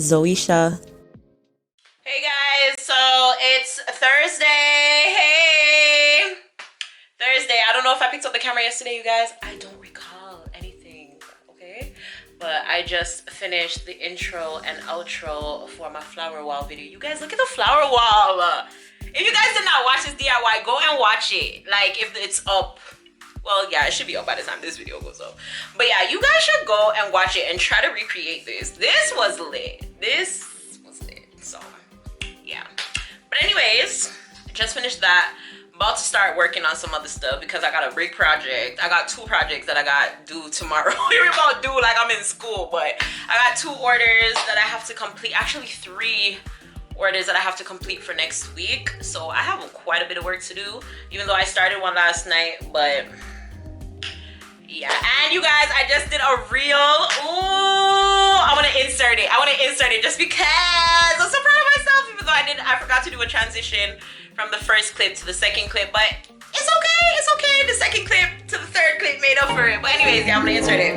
ZOESHAAA. Hey guys, so it's Thursday. Hey! Thursday. I don't know if I picked up the camera yesterday, you guys. I don't recall anything, okay? But I just finished the intro and outro for my flower wall video. You guys, look at the flower wall. If you guys did not watch this DIY, go and watch it. Like, if it's up. Well, yeah, it should be up by the time this video goes up. But yeah, you guys should go and watch it and try to recreate this. This was lit. This was lit. So, yeah. But anyways, just finished that. About to start working on some other stuff because I got a big project. I got 2 projects that I got due tomorrow. We're about due like I'm in school, but I got 2 orders that I have to complete. Actually, 3 orders that I have to complete for next week. So I have quite a bit of work to do, even though I started one last night. But yeah, and you guys, I just did a reel. Ooh, I want to insert it. I want to insert it just because I'm so proud of myself, even though I forgot to do a transition from the first clip to the second clip, but it's okay. It's okay. The second clip to the third clip made up for it. But anyways, yeah, I'm gonna insert it.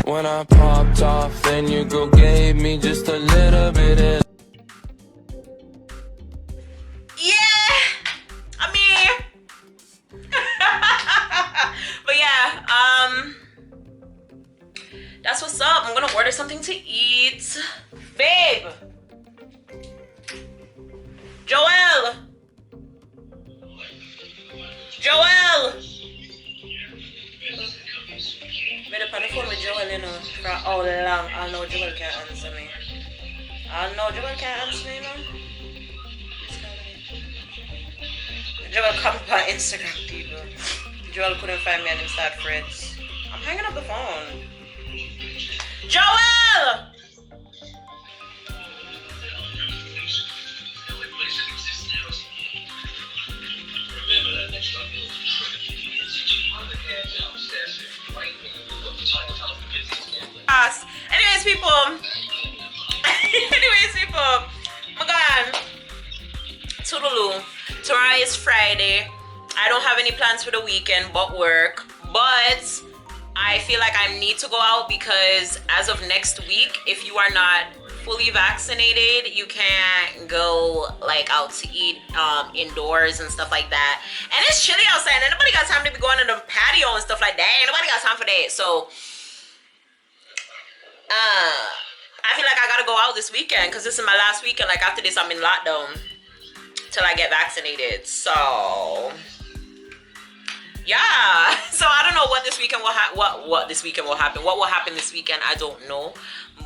When I popped off, then you go gave me just a little bit of. Yeah, I mean, but yeah, that's what's up. I'm gonna order something to eat, babe. Joel. Been up on the phone with Joel, you know, for how long. I know Joel can't answer me. You know. Joel comes by Instagram, people. Joel couldn't find me and him start friends. I'm hanging up the phone. Joel! Anyways, people. Oh my God. Toodaloo. Tomorrow is Friday. I don't have any plans for the weekend but work. But I feel like I need to go out because as of next week, if you are not fully vaccinated, you can't go like out to eat indoors and stuff like that. And it's chilly outside and nobody got time to be going to the patio and stuff like that. Ain't nobody got time for that. So I feel like I gotta go out this weekend because this is my last weekend. Like after this, I'm in lockdown till I get vaccinated. So yeah, so I don't know what this weekend will what this weekend will happen. What will happen this weekend, I don't know,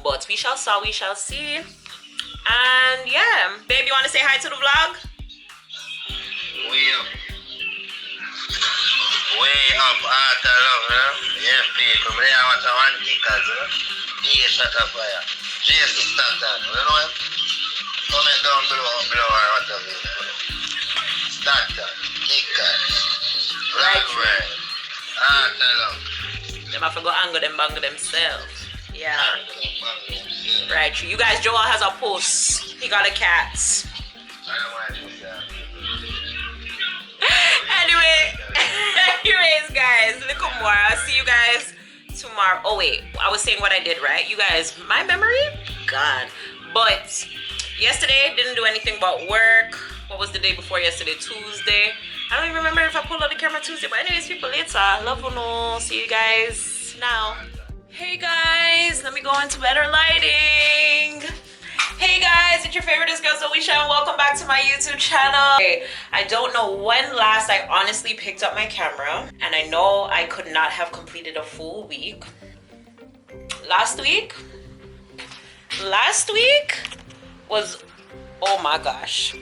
but we shall saw, we shall see. And yeah, babe, you want to say hi to the vlog? Way up out of love, yeah, people. Me I want one kickers, shut up fire. Jesus start that, you know him? Comment down below or whatever. Start that, kickers. Right. Them have to go angle them, bang themselves. Yeah. Right. You guys, Joel has a post. He got a cat. Anyways, guys, look more. I'll see you guys tomorrow. Oh wait, I was saying what I did, right? You guys, my memory gone. But yesterday didn't do anything but work. What was the day before yesterday? Tuesday. I don't even remember if I pulled out the camera Tuesday, but anyways, people, later. Love you, no. See you guys now. Hey guys, let me go into better lighting. Hey guys, it's your favoriteest girl ZOESHAAA and welcome back to my YouTube channel. Okay, I don't know when last I honestly picked up my camera, and I know I could not have completed a full week. Last week was, oh my gosh.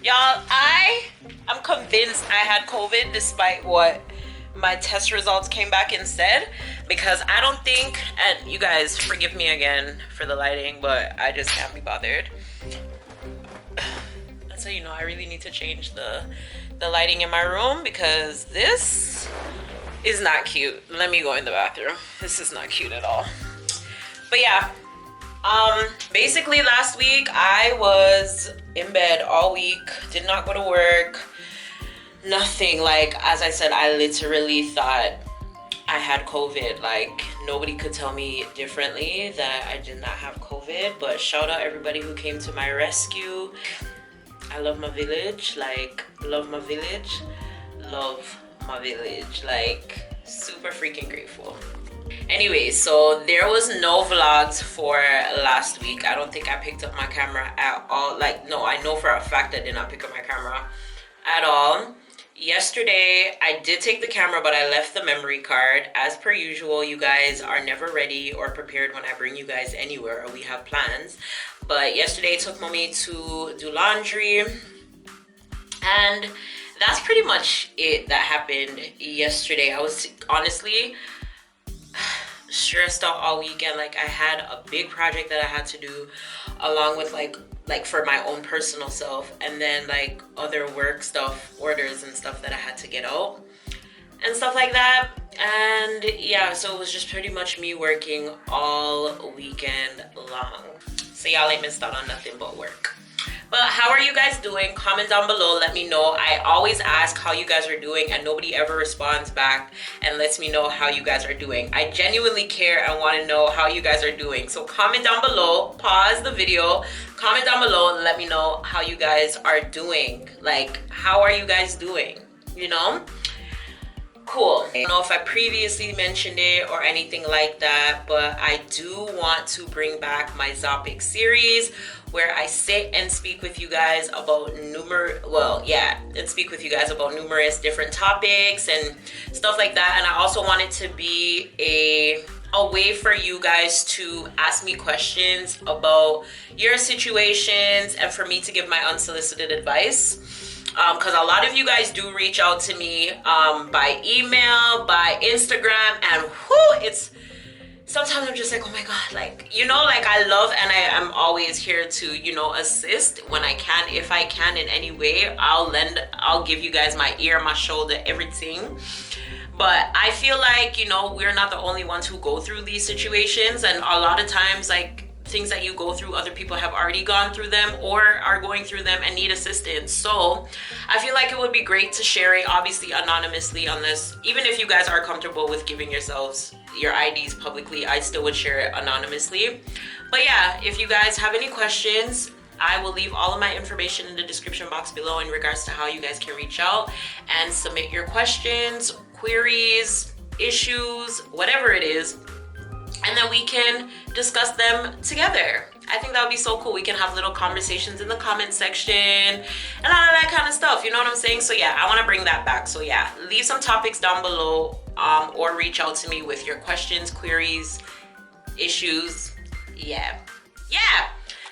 Y'all, I am convinced I had COVID despite what my test results came back and said, because I don't think, and you guys forgive me again for the lighting, but I just can't be bothered. That's how you know I really need to change the lighting in my room, because this is not cute. Let me go in the bathroom. This is not cute at all. But yeah, basically last week I was in bed all week, did not go to work, nothing. Like, as I said, I literally thought I had COVID. Like, nobody could tell me differently that I did not have COVID. But shout out everybody who came to my rescue. I love my village. Like, love my village. Love my village. Like, super freaking grateful. Anyway, so there was no vlogs for last week. I don't think I picked up my camera at all. Like, no, I know for a fact I did not pick up my camera at all. Yesterday, I did take the camera, but I left the memory card. As per usual, you guys are never ready or prepared when I bring you guys anywhere or we have plans. But yesterday, I took mommy to do laundry. And that's pretty much it that happened yesterday. I was honestly stressed out all weekend. Like, I had a big project that I had to do along with like for my own personal self, and then like other work stuff, orders and stuff that I had to get out and stuff like that. And yeah, so it was just pretty much me working all weekend long. So y'all ain't missed out on nothing but work. But how are you guys doing? Comment down below, let me know. I always ask how you guys are doing and nobody ever responds back and lets me know how you guys are doing. I genuinely care and want to know how you guys are doing. So comment down below, pause the video, comment down below and let me know how you guys are doing. Like, how are you guys doing? You know? Cool. I don't know if I previously mentioned it or anything like that, but I do want to bring back my Zopic series where I sit and speak with you guys about numerous different topics and stuff like that. And I also want it to be a way for you guys to ask me questions about your situations and for me to give my unsolicited advice. Because a lot of you guys do reach out to me by email, by Instagram, and it's sometimes I'm just like, oh my god, like, you know, like I love and I am always here to, you know, assist when I can. If I can in any way, I'll give you guys my ear, my shoulder, everything. But I feel like, you know, we're not the only ones who go through these situations, and a lot of times, like, things that you go through, other people have already gone through them or are going through them and need assistance. So I feel like it would be great to share it, obviously anonymously on this. Even if you guys are comfortable with giving yourselves your IDs publicly, I still would share it anonymously. But yeah, if you guys have any questions, I will leave all of my information in the description box below in regards to how you guys can reach out and submit your questions, queries, issues, whatever it is, and then we can discuss them together. I think that would be so cool. We can have little conversations in the comment section and all of that kind of stuff. You know what I'm saying? So yeah, I want to bring that back. So yeah, leave some topics down below or reach out to me with your questions, queries, issues. Yeah.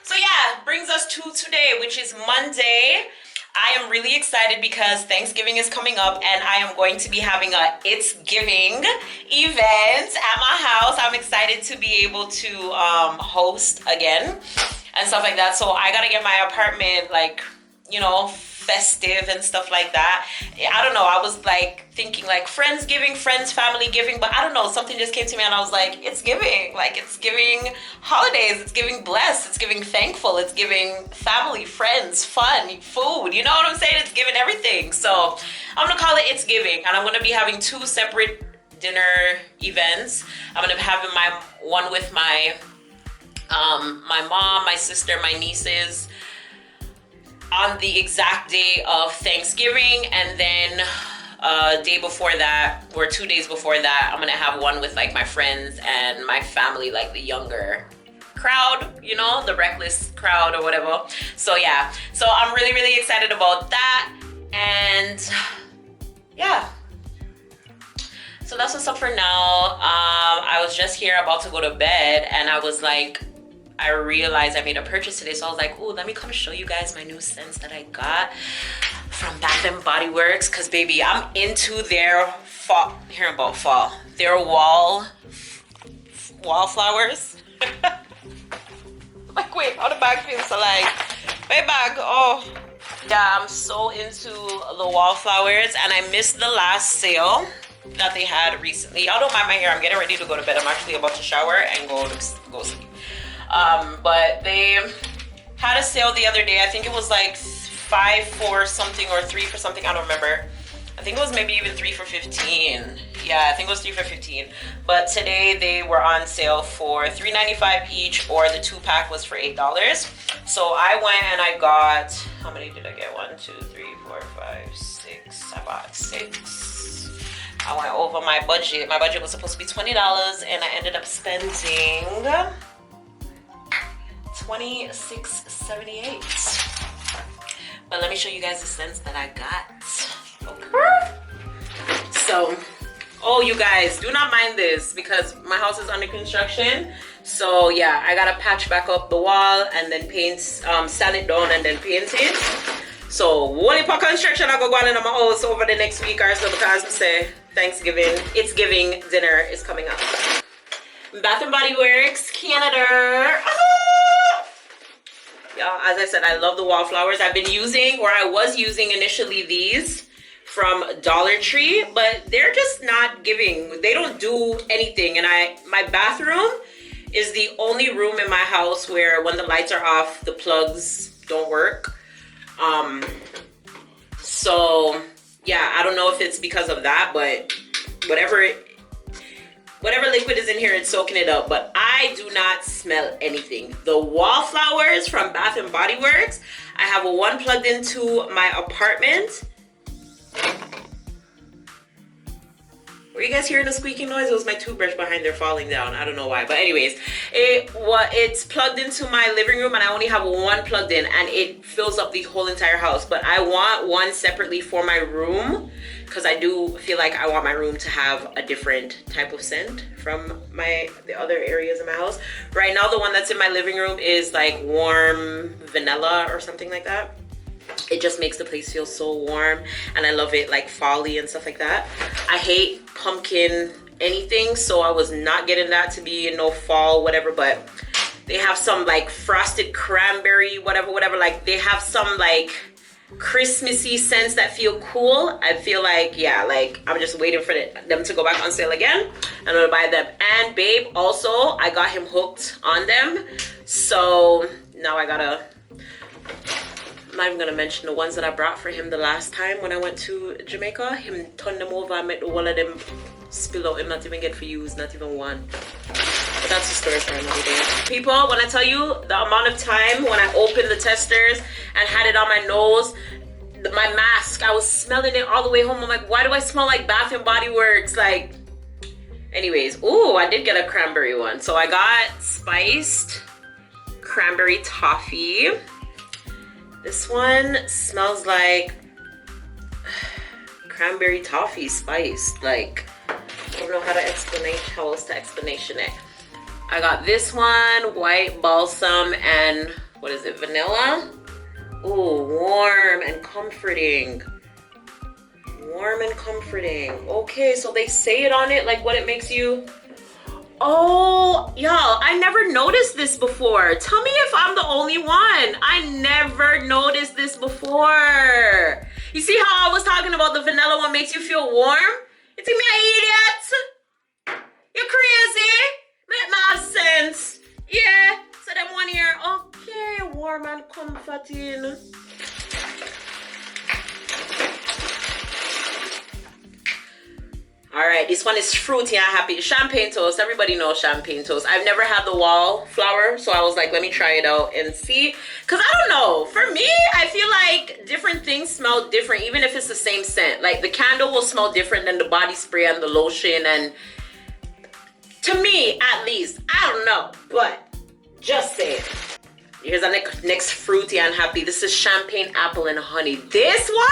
So yeah, brings us to today, which is Monday. I am really excited because Thanksgiving is coming up and I am going to be having a It's Giving event at my house. I'm excited to be able to host again and stuff like that. So I gotta get my apartment, like, you know, festive and stuff like that. I don't know, I was like thinking like friends giving, friends, family giving, but I don't know, something just came to me and I was like, it's giving. Like, it's giving holidays, it's giving blessed, it's giving thankful, it's giving family, friends, fun, food, you know what I'm saying? It's giving everything. So I'm gonna call it It's Giving, and I'm gonna be having 2 separate dinner events. I'm gonna be having my one with my my mom, my sister, my nieces on the exact day of Thanksgiving, and then day before that, or 2 days before that, I'm gonna have one with like my friends and my family, like the younger crowd, you know, the reckless crowd or whatever. So yeah, so I'm really, really excited about that. And yeah, so that's what's up for now. I was just here about to go to bed and I was like, I realized I made a purchase today, so I was like, oh, let me come show you guys my new scents that I got from Bath and Body Works, because baby, I'm into their fall, hearing about fall, their wallflowers. Like, wait, how the bag feels so like, wait, bag, oh. Yeah, I'm so into the wallflowers, and I missed the last sale that they had recently. Y'all don't mind my hair, I'm getting ready to go to bed. I'm actually about to shower and go sleep. But they had a sale the other day. I think it was like 5 for something or 3 for something. I don't remember. I think it was maybe even 3 for $15. Yeah, I think it was 3 for $15. But today they were on sale for $3.95 each, or the 2-pack was for $8. So I went and I got, how many did I get? 1, 2, 3, 4, 5, 6. I bought 6. I went over my budget. My budget was supposed to be $20 and I ended up spending $26.78. But let me show you guys the scents that I got. Okay. So, oh, you guys, do not mind this because my house is under construction. So yeah, I gotta patch back up the wall and then paint, sand it down and then paint it. So only for construction I go on in my house over the next week or so, because I say Thanksgiving, it's giving dinner is coming up. Bath and Body Works Canada. Yeah, as I said, I love the wallflowers. I've been using, or I was using initially these from Dollar Tree, but they're just not giving. They don't do anything. And my bathroom is the only room in my house where when the lights are off, the plugs don't work. So yeah, I don't know if it's because of that, but whatever liquid is in here, it's soaking it up. But I do not smell anything. The wallflowers from Bath and Body Works, I have one plugged into my apartment. Were you guys hearing the squeaking noise? It was my toothbrush behind there falling down. I don't know why, but anyways, it's plugged into my living room and I only have one plugged in and it fills up the whole entire house. But I want one separately for my room because I do feel like I want my room to have a different type of scent from the other areas of my house. Right now, the one that's in my living room is like warm vanilla or something like that. It just makes the place feel so warm and I love it, like folly and stuff like that. I hate pumpkin anything, so I was not getting that to be no fall whatever, but they have some like frosted cranberry whatever, like they have some like Christmassy scents that feel cool. I feel like, yeah, like I'm just waiting for them to go back on sale again. I'm gonna buy them. And babe, also I got him hooked on them, so now I gotta, I'm not even gonna mention the ones that I brought for him the last time when I went to Jamaica. Him turn them over and make all of them spill out. Him not even get for use, not even one. But that's a story for another day. People, when I tell you the amount of time when I opened the testers and had it on my nose, my mask, I was smelling it all the way home. I'm like, why do I smell like Bath and Body Works? Like, anyways, ooh, I did get a cranberry one. So I got spiced cranberry toffee. This one smells like cranberry toffee spiced. Like, I don't know how else to explanation it. I got this one, white balsam and what is it, vanilla? Ooh, warm and comforting. Warm and comforting. Okay, so they say it on it, like what it makes you. Oh, y'all, I never noticed this before. Tell me if I'm the only one. I never noticed this before. You see how I was talking about the vanilla one makes you feel warm? You think me an idiot? You crazy? Make my have sense. Yeah, so them one here, okay, warm and comforting. All right, this one is fruity and happy. Champagne toast. Everybody knows champagne toast. I've never had the wallflower, so I was like, let me try it out and see. Because I don't know. For me, I feel like different things smell different, even if it's the same scent. Like the candle will smell different than the body spray and the lotion. And to me, at least, I don't know. But just saying. Here's our next fruity and happy. This is champagne apple and honey. This one,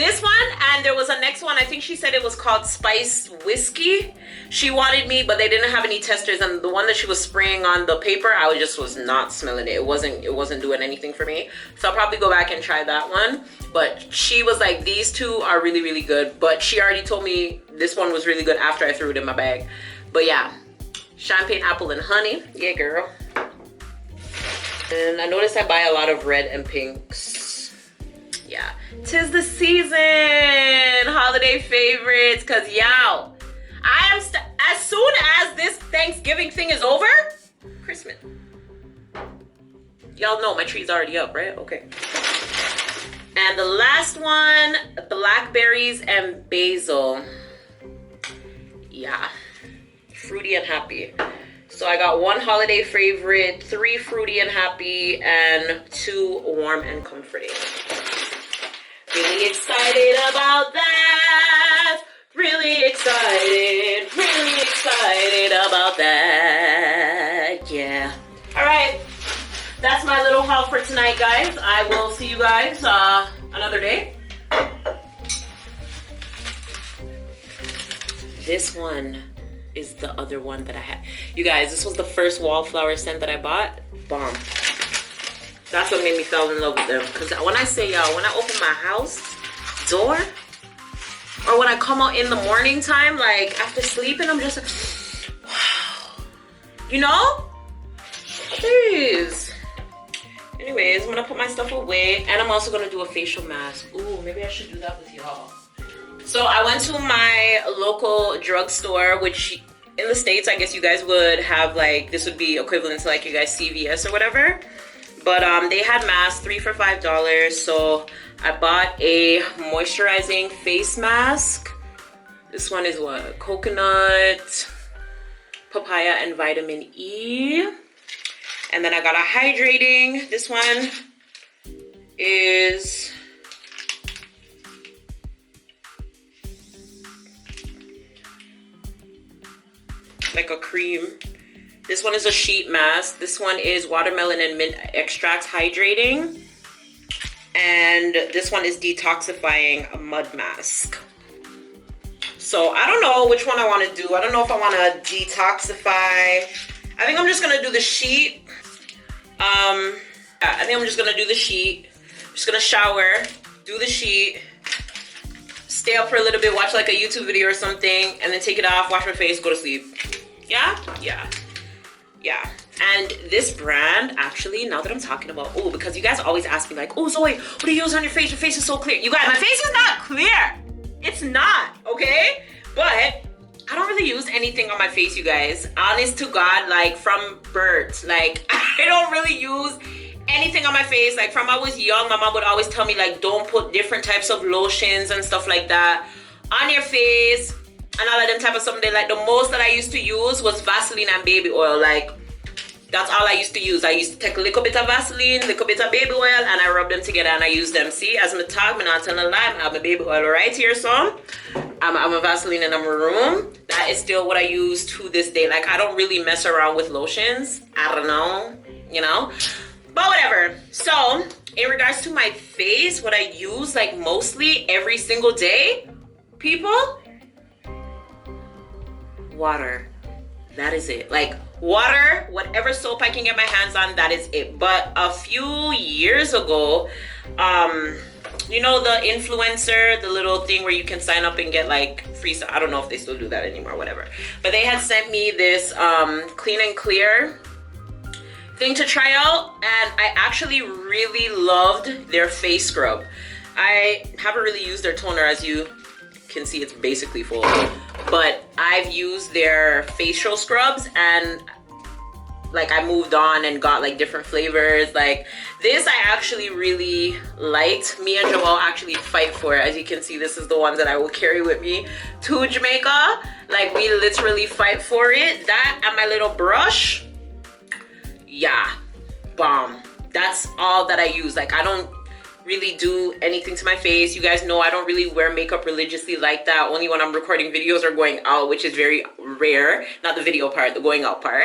and there was a next one. I think she said it was called spiced whiskey. She wanted me, but they didn't have any testers, and the one that she was spraying on the paper, I just was not smelling it. It wasn't doing anything for me. So I'll probably go back and try that one. But she was like, these two are really, really good. But she already told me this one was really good after I threw it in my bag. But yeah, champagne apple and honey. Yeah, girl. And I noticed I buy a lot of red and pinks. Yeah, 'tis the season, holiday favorites. Cause y'all, I am as soon as this Thanksgiving thing is over, Christmas. Y'all know my tree's already up, right? Okay. And the last one, blackberries and basil. Yeah, fruity and happy. So I got 1 holiday favorite, 3 fruity and happy, and 2 warm and comforting. Really excited about that. Really excited about that. Yeah. All right. That's my little haul for tonight, guys. I will see you guys another day. This one is the other one that I had. You guys, this was the first wallflower scent that I bought. Bomb. That's what made me fall in love with them. Because when I say, y'all, when I open my house door, or when I come out in the morning time, like after sleeping, I'm just like, wow. You know? Jeez. Anyways, I'm gonna put my stuff away, and I'm also gonna do a facial mask. Ooh, maybe I should do that with y'all. So I went to my local drugstore, which in the States, I guess you guys would have like, this would be equivalent to like you guys CVS or whatever. But they had masks, 3 for $5. So I bought a moisturizing face mask. This one is what? Coconut, papaya, and vitamin E. And then I got a hydrating. This one is like a cream. This one is a sheet mask. This one is watermelon and mint extracts hydrating. And this one is detoxifying, a mud mask. So I don't know which one I want to do. I don't know if I want to detoxify. I think I'm just going to do the sheet. I think I'm just going to do the sheet. I'm just going to shower, do the sheet, stay up for a little bit, watch like a YouTube video or something, and then take it off, wash my face, go to sleep. Yeah? Yeah. Yeah. And this brand, actually, now that I'm talking about, oh, because you guys always ask me like, oh, Zoe, what do you use on your face? Your face is so clear. You guys, my face is not clear. It's not, okay? But I don't really use anything on my face, you guys. Honest to God, like from birth, like I don't really use anything on my face. Like from I was young, my mom would always tell me like, don't put different types of lotions and stuff like that on your face and all of them type of something. Like the most that I used to use was Vaseline and baby oil. Like that's all I used to use. I used to take a little bit of Vaseline, little bit of baby oil, and I rub them together and I use them. See, as I'm talking, I'm not telling a lie. I have my baby oil right here, so I'm a Vaseline in my room. That is still what I use to this day. Like I don't really mess around with lotions. I don't know, you know, but whatever. So in regards to my face, what I use like mostly every single day, people, water. That is it. Like water, whatever soap I can get my hands on, that is it. But a few years ago, you know the influencer, the little thing where you can sign up and get like free stuff. I don't know if they still do that anymore, whatever. But they had sent me this clean and clear thing to try out, and I actually really loved their face scrub. I haven't really used their toner, as you can see, it's basically full. But I've used their facial scrubs, and like I moved on and got like different flavors. Like this I actually really liked. Me and Joel actually fight for it. As you can see, this is the one that I will carry with me to Jamaica. Like we literally fight for it. That and my little brush, yeah, bomb. That's all that I use. Like I don't really do anything to my face. You guys know I don't really wear makeup religiously like that. Only when I'm recording videos or going out, which is very rare. Not the video part, the going out part.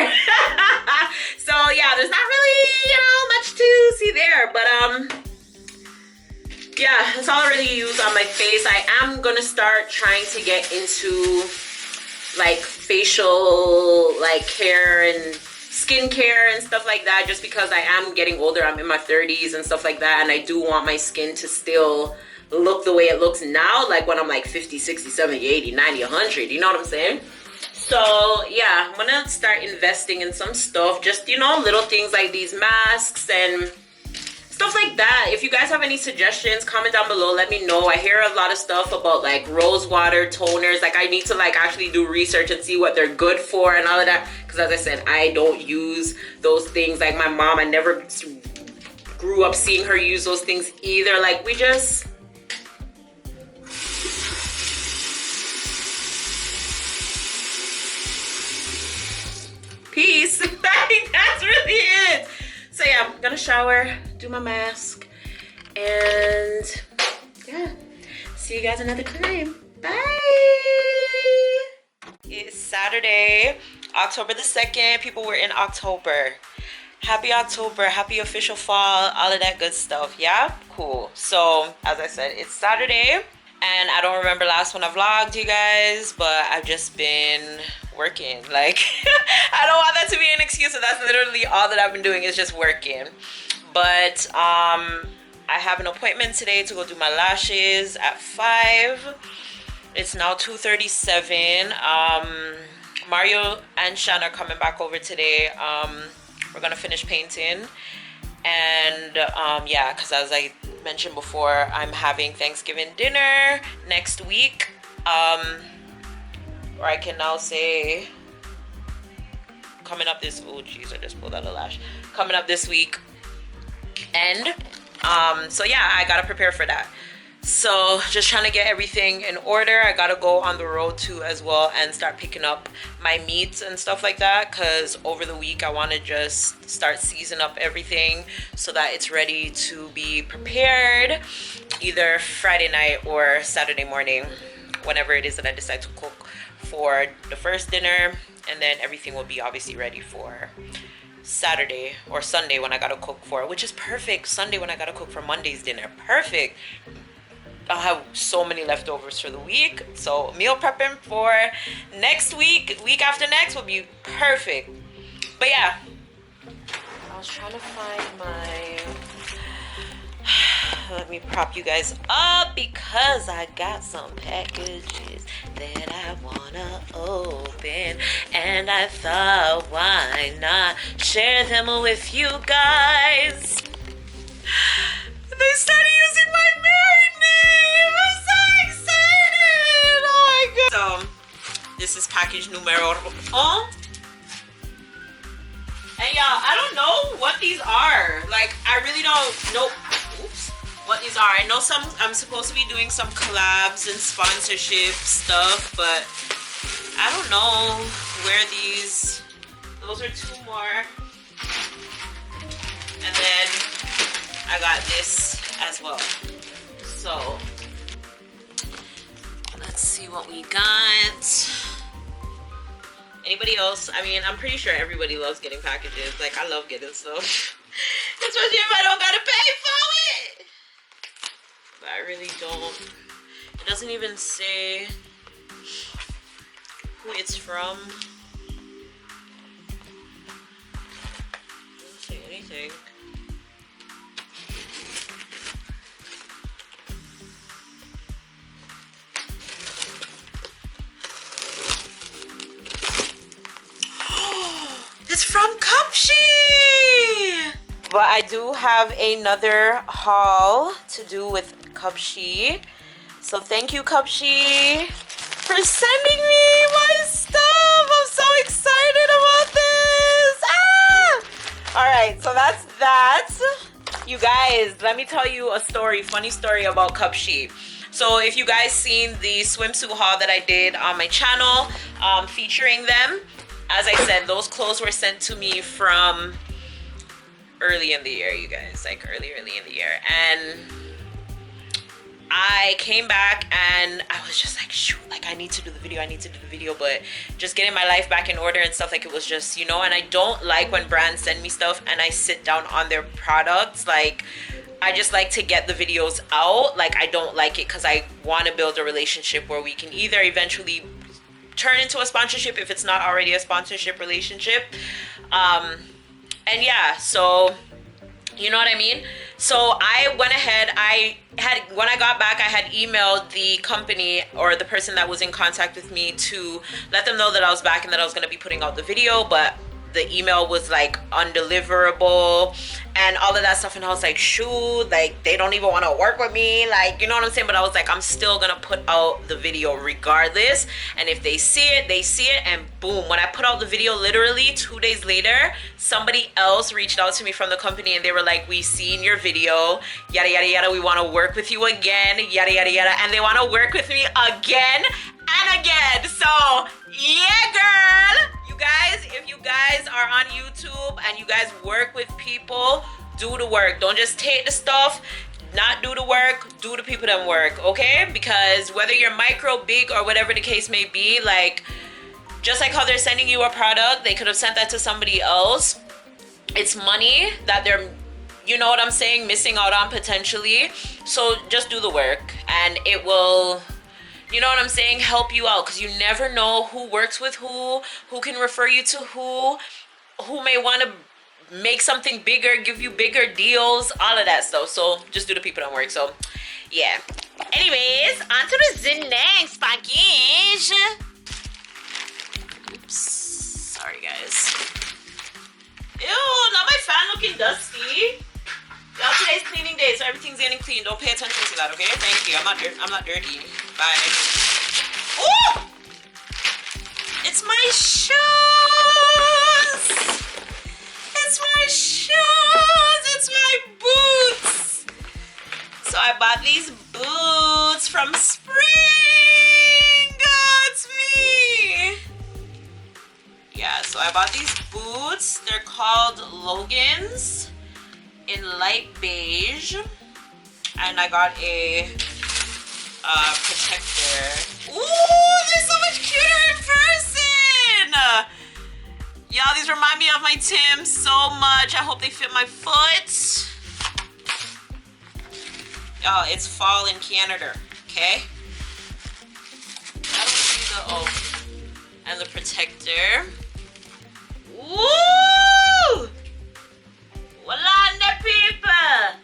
So yeah, there's not really, you know, much to see there. But yeah, that's all I really use on my face. I am gonna start trying to get into like facial like care and skincare and stuff like that, just because I am getting older. I'm in my 30s and stuff like that, and I do want my skin to still look the way it looks now, like when I'm like 50, 60, 70, 80, 90, 100, you know what I'm saying? So yeah, I'm gonna start investing in some stuff, just, you know, little things like these masks and stuff like that. If you guys have any suggestions, comment down below, let me know. I hear a lot of stuff about like rose water toners. Like I need to like actually do research and see what they're good for and all of that, because as I said, I don't use those things. Like my mom, I never grew up seeing her use those things either. Like, we just... Peace. That's really it. So yeah, I'm gonna shower, do my mask, and yeah, see you guys another time. Bye. It's Saturday, October the 2nd. People, were in October. Happy October, happy official fall, all of that good stuff. Yeah, cool. So as I said, it's Saturday, and I don't remember last when I vlogged, you guys, but I've just been working. Like, I don't want that to be an excuse, so that's literally all that I've been doing, is just working. But I have an appointment today to go do my lashes at 5. It's now 2:37. Mario and Shan are coming back over today. We're gonna finish painting, and yeah, because as I mentioned before, I'm having Thanksgiving dinner next week, or I can now say coming up this, oh geez, I just pulled out a lash, coming up this week. And so yeah, I gotta prepare for that. So just trying to get everything in order. I gotta go on the road too as well and start picking up my meats and stuff like that, because over the week I want to just start seasoning up everything so that it's ready to be prepared either Friday night or Saturday morning, whenever it is that I decide to cook for the first dinner, and then everything will be obviously ready for Saturday or Sunday when I gotta cook for, which is perfect. Sunday when I gotta cook for Monday's dinner, perfect. I'll have so many leftovers for the week, so meal prepping for next week, week after next, will be perfect. But yeah, I was trying to find my, let me prop you guys up, because I got some packages that I wanna open, and I thought, why not share them with you guys. They started using my married name. I'm so excited. Oh my god. So this is package numero 1. And y'all, I don't know what these are. Like, I really don't know, oops, what these are. I know I'm supposed to be doing some collabs and sponsorship stuff, but I don't know where these, those are 2 more. And then I got this as well. So let's see what we got. Anybody else? I mean, I'm pretty sure everybody loves getting packages. Like, I love getting stuff, especially if I don't gotta pay for it. But I really don't. It doesn't even say who it's from. It doesn't say anything. It's from Cupshe! But I do have another haul to do with Cupshe. So thank you, Cupshe, for sending me my stuff. I'm so excited about this. Ah! Alright, so that's that. You guys, let me tell you a story, funny story about Cupshe. So if you guys seen the swimsuit haul that I did on my channel, featuring them, as I said, those clothes were sent to me from early in the year, you guys, like early in the year. And I came back and I was just like, shoot, like I need to do the video, but just getting my life back in order and stuff, like it was just, you know, and I don't like when brands send me stuff and I sit down on their products. Like, I just like to get the videos out. Like, I don't like it because I want to build a relationship where we can either eventually turn into a sponsorship if it's not already a sponsorship relationship. And yeah, so you know what I mean. So I went ahead, when I got back, I had emailed the company or the person that was in contact with me to let them know that I was back and that I was going to be putting out the video. But the email was like undeliverable and all of that stuff, and I was like, shoot, like they don't even want to work with me, like, you know what I'm saying? But I was like, I'm still gonna put out the video regardless, and if they see it, they see it. And boom, when I put out the video, literally 2 days later, somebody else reached out to me from the company, and they were like, we seen your video, yada yada yada, we want to work with you again, yada yada yada, and they want to work with me again and again. So yeah, girl, you guys, if you guys are on YouTube and you guys work with people, do the work. Don't just take the stuff, not do the work, do the people that work, okay? Because whether you're micro, big, or whatever the case may be, like, just like how they're sending you a product, they could have sent that to somebody else. It's money that they're, you know what I'm saying, missing out on potentially. So just do the work, and it will, you know what I'm saying, help you out, because you never know who works with who can refer you to who may want to make something bigger, give you bigger deals, all of that stuff. So just do the people that work. So yeah, anyways, on to the next package. Oops, sorry guys. Ew, now my fan looking dusty. Y'all, today's cleaning day, so everything's getting clean. Don't pay attention to that, okay? Thank you. I'm not dirty. Bye. Ooh! It's my shoes! It's my shoes! It's my boots! So I bought these boots from Spring! Oh, it's me! Yeah, so I bought these boots. They're called Logan's in light beige, and I got a protector. Ooh, they're so much cuter in person. Y'all, these remind me of my Tims so much. I hope they fit my foot. Y'all, it's fall in Canada, okay? I don't see the, oh, and the protector. Woo! Walanda people!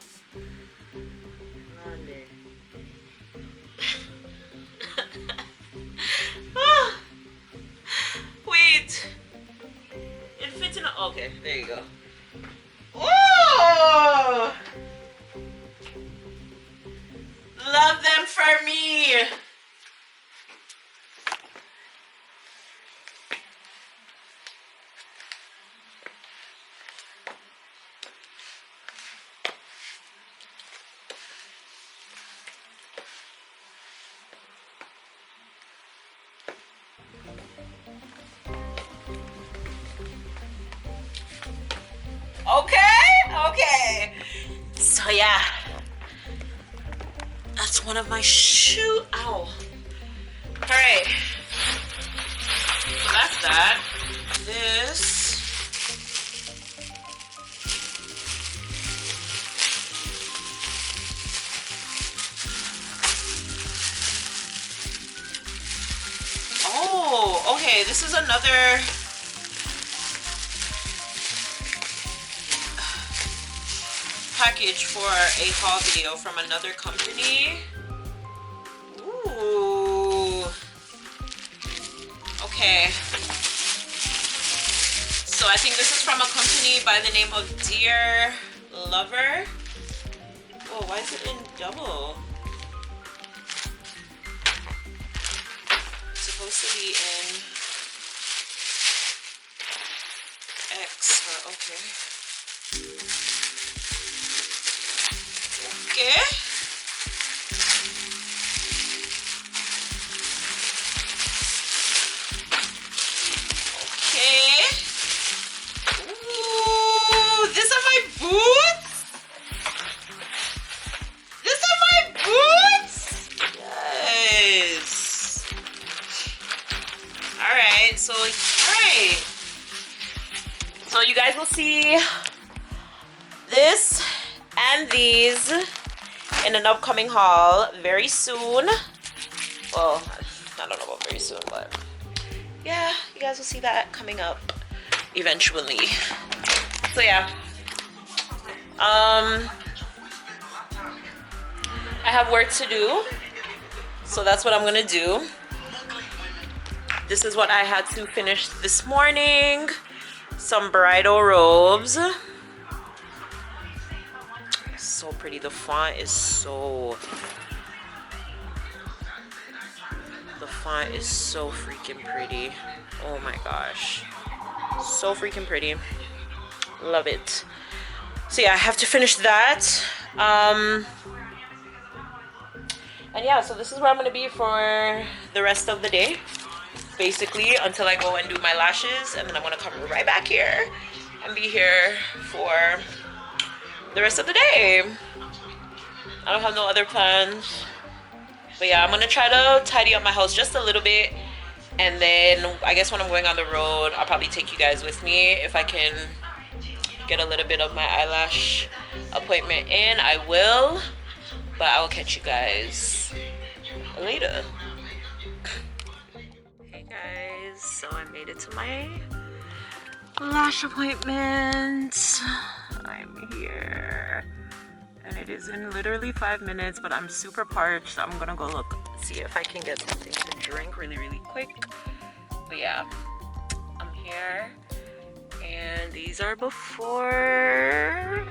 Wait. It fits in a, okay, there you go. Oh! Love them for me. Okay. So yeah, that's one of my shoe. Ow. All right. So that's that. This. Oh, okay. This is another. Package for a haul video from another company. Ooh. Okay. So I think this is from a company by the name of Dear Lover. Oh, why is it in double? It's supposed to be in X, but okay. Okay. Okay. Ooh, these are my boots. These are my boots. Yes. All right. So, all right. So you guys will see this and these in an upcoming haul very soon. Well, I don't know about very soon, but yeah, you guys will see that coming up eventually. So yeah, I have work to do, so that's what I'm gonna do. This is what I had to finish this morning. some bridal robes. So pretty. The font is so freaking pretty. Oh my gosh, so freaking pretty. Love it. So yeah, I have to finish that. And yeah, so this is where I'm gonna be for the rest of the day, basically, until I go and do my lashes, and then I'm gonna come right back here and be here for the rest of the day. I don't have no other plans, but yeah, I'm gonna try to tidy up my house just a little bit, and then I guess when I'm going on the road, I'll probably take you guys with me if I can get a little bit of my eyelash appointment in. I will, but I will catch you guys later. Hey guys, so I made it to my lash appointment. I'm here and it is in literally 5 minutes, but I'm super parched, so I'm gonna go see if I can get something to drink really quick. But yeah, I'm here and these are before.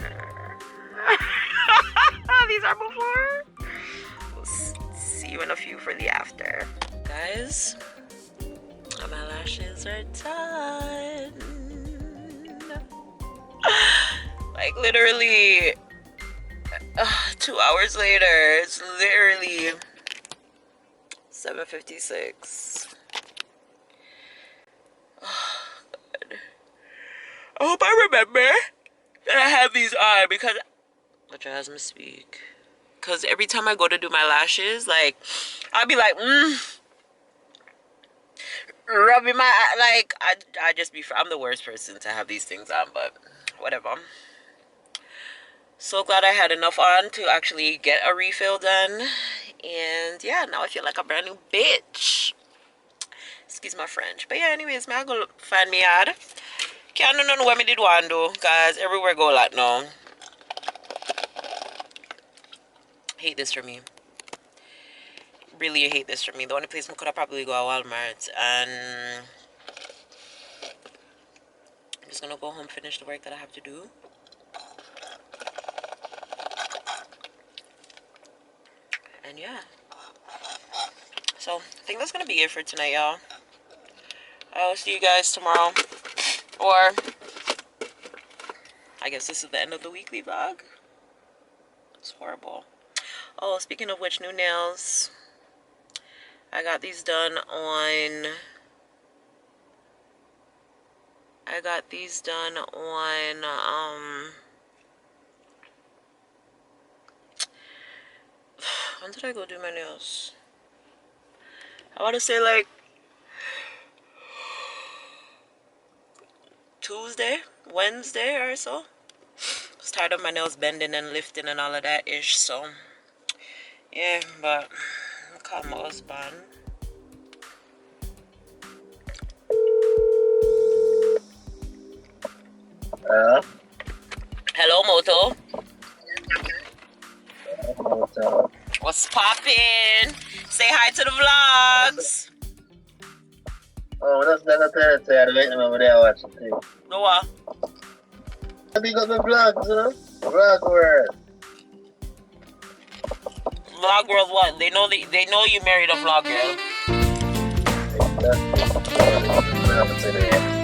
These are before. We'll see you in a few for the after. Guys, my lashes are done. Like literally 2 hours later. It's literally 7:56. Oh, God. I hope I remember that I have these on because let your husband speak. Because every time I go to do my lashes, like, I'll be like, rubbing my, like, I just be, I'm the worst person to have these things on, but whatever. So glad I had enough on to actually get a refill done. And yeah, now I feel like a brand new bitch. Excuse my French. But yeah, anyways, man, go find me ad. Can't do nothing what me did want do, guys. Everywhere go like now. Hate this for me. Really hate this for me. The only place I could have probably go at Walmart, and I'm just gonna go home, finish the work that I have to do. And yeah. So I think that's gonna be it for tonight, y'all. I'll see you guys tomorrow. Or I guess this is the end of the weekly vlog. It's horrible. Oh, speaking of which, new nails. I got these done on... when did I go do my nails? I want to say like Tuesday, Wednesday or so. I was tired of my nails bending and lifting and all of that ish, so yeah, but I'll call my husband. Hello, Moto. What's poppin'? Say hi to the vlogs. Oh, that's not a third right now over there watching things. No what? I big up the vlogs, you know? Vlog world. Vlog world what? They know you married a vlog girl. That's what happened today.